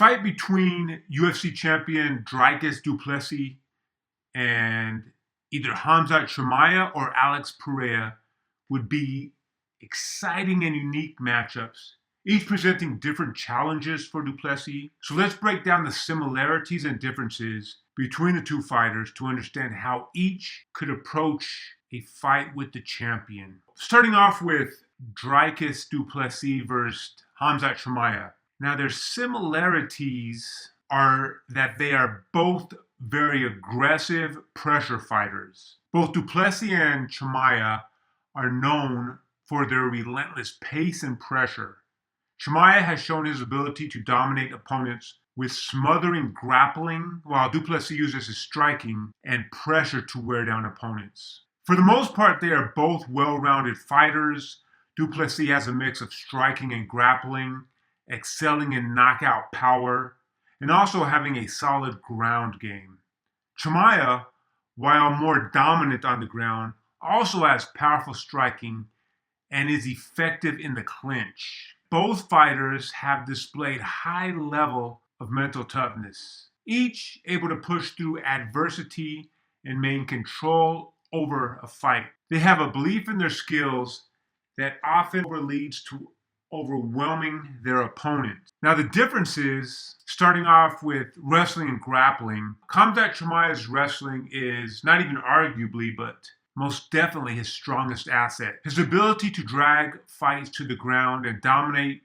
Fight between UFC champion Dricus du Plessis and either Khamzat Chimaev or Alex Pereira would be exciting and unique matchups, each presenting different challenges for du Plessis. So let's break down the similarities and differences between the two fighters to understand how each could approach a fight with the champion. Starting off with Dricus du Plessis versus Khamzat Chimaev. Now, their similarities are that they are both very aggressive pressure fighters. Both du Plessis and Chimaev are known for their relentless pace and pressure. Chimaev has shown his ability to dominate opponents with smothering grappling, while du Plessis uses his striking and pressure to wear down opponents. For the most part, they are both well-rounded fighters. Du Plessis has a mix of striking and grappling, excelling in knockout power, and also having a solid ground game. Chimaev, while more dominant on the ground, also has powerful striking and is effective in the clinch. Both fighters have displayed high level of mental toughness, each able to push through adversity and maintain control over a fight. They have a belief in their skills that often leads to overwhelming their opponent. Now, the difference is, starting off with wrestling and grappling, Khamzat Chimaev's wrestling is not even arguably, but most definitely his strongest asset. His ability to drag fights to the ground and dominate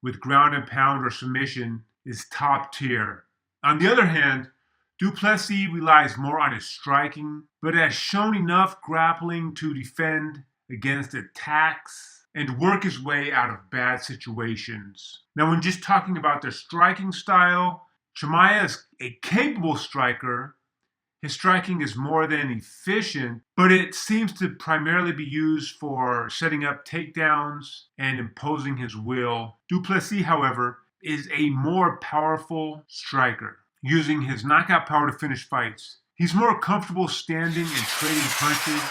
with ground and pound or submission is top tier. On the other hand, du Plessis relies more on his striking, but has shown enough grappling to defend against attacks and work his way out of bad situations. Now, when just talking about their striking style, Chimaev is a capable striker. His striking is more than efficient, but it seems to primarily be used for setting up takedowns and imposing his will. Du Plessis, however, is a more powerful striker, using his knockout power to finish fights. He's more comfortable standing and trading punches,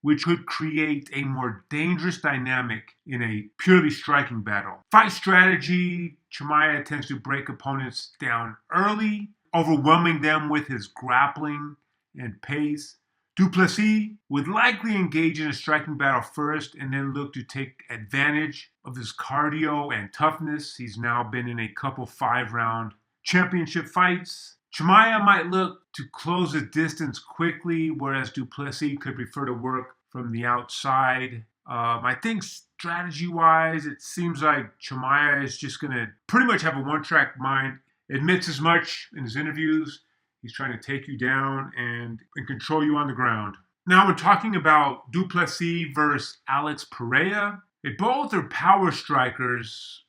which could create a more dangerous dynamic in a purely striking battle. Fight strategy, Chimaev tends to break opponents down early, overwhelming them with his grappling and pace. Du Plessis would likely engage in a striking battle first and then look to take advantage of his cardio and toughness. He's now been in a couple 5-round championship fights. Chimaev might look to close the distance quickly, whereas du Plessis could prefer to work from the outside. I think strategy-wise, it seems like Chimaev is just going to pretty much have a one-track mind. Admits as much in his interviews. He's trying to take you down and control you on the ground. Now, when talking about du Plessis versus Alex Pereira, they both are power strikers.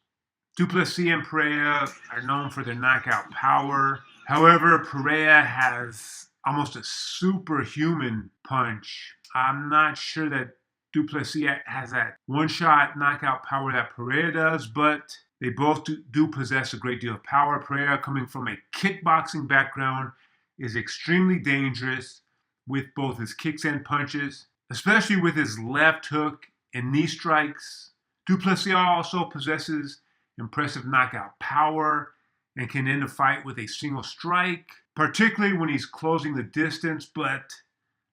Du Plessis and Pereira are known for their knockout power. However, Pereira has almost a superhuman punch. I'm not sure that du Plessis has that one-shot knockout power that Pereira does, but they both do possess a great deal of power. Pereira, coming from a kickboxing background, is extremely dangerous with both his kicks and punches, especially with his left hook and knee strikes. Du Plessis also possesses impressive knockout power and can end a fight with a single strike, particularly when he's closing the distance. But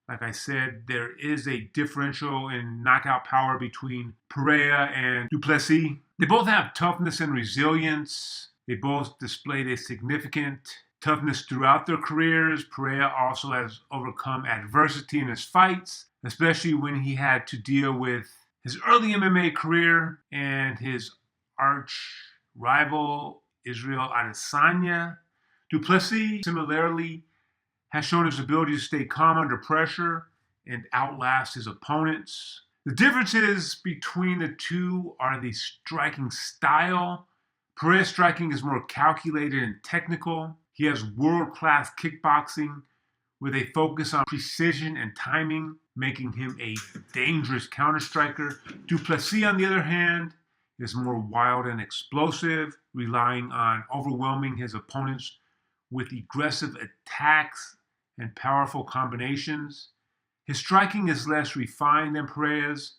like I said, there is a differential in knockout power between Pereira and du Plessis. They both have toughness and resilience. They both displayed a significant toughness throughout their careers. Pereira also has overcome adversity in his fights, especially when he had to deal with his early MMA career and his arch rival, Israel Adesanya. Du Plessis, similarly, has shown his ability to stay calm under pressure and outlast his opponents. The differences between the two are the striking style. Pereira's striking is more calculated and technical. He has world-class kickboxing with a focus on precision and timing, making him a dangerous counter-striker. Du Plessis, on the other hand, is more wild and explosive, relying on overwhelming his opponents with aggressive attacks and powerful combinations. His striking is less refined than Pereira's,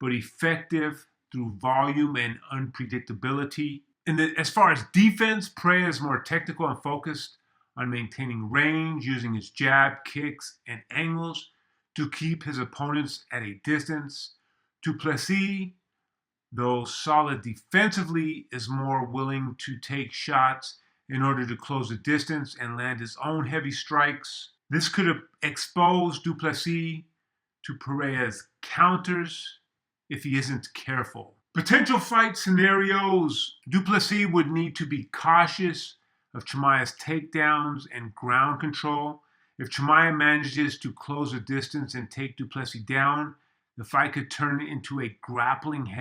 but effective through volume and unpredictability. As far as defense, Pereira is more technical and focused on maintaining range, using his jab, kicks, and angles to keep his opponents at a distance. Du Plessis, though solid defensively, is more willing to take shots in order to close the distance and land his own heavy strikes. This could expose Du Plessis to Pereira's counters if he isn't careful. Potential fight scenarios: Du Plessis would need to be cautious of Chimaev's takedowns and ground control. If Chimaev manages to close the distance and take Du Plessis down, the fight could turn into a grappling heavy